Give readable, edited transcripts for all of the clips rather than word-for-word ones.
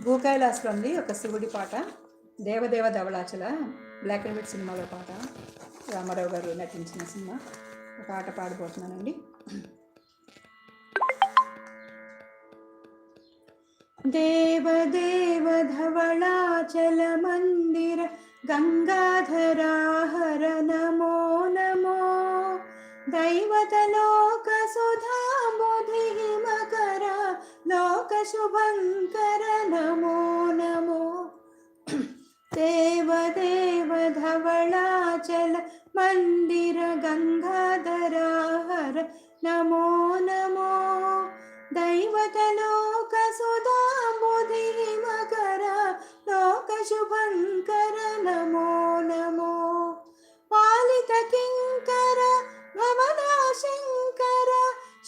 భూకైలాస్లో ఉంది ఒక శివుడి పాట, దేవదేవ ధవళాచల, బ్లాక్ అండ్ వైట్ సినిమాలో పాట, రామారావు గారు నటించిన సినిమా. పాట పాడబోతున్నానండి. దేవదేవ ధవళాచల మందిర గంగాధరా హర నమో నమో, దైవతలోక సుధాంబుధి హిమకర లోక శుభంకర నమో నమో. దేవదేవ ధవళాచల మందిర గంగాధరా హర నమో నమో, దైవతలోక సుధాంబుధి హిమకర లోక శుభంకర నమో నమో. పాలిత కింకర భవనా శంకర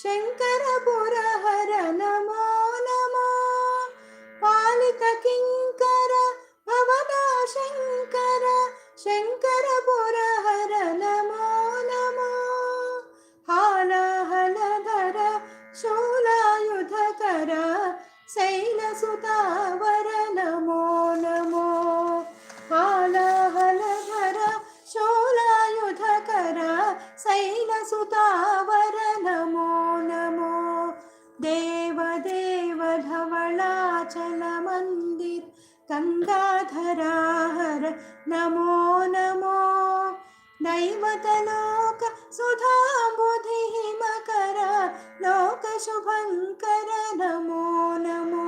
శంకర పురహర నమో నమో, పాలిత కింకర భవనా శంకర శంకర పురహర నమో నమో. హాలాహలధర శూలాయుధకర శైలసుతావర నమో నమో, హాలాహలధర శూలాయుధకర శైలసుతావర నమో నమో. దేవదేవ ధవళాచల మందిర గంగాధరా హర నమో నమో, దైవతలోక సుధాంబుధి హిమకర లోక శుభంకర నమో నమో.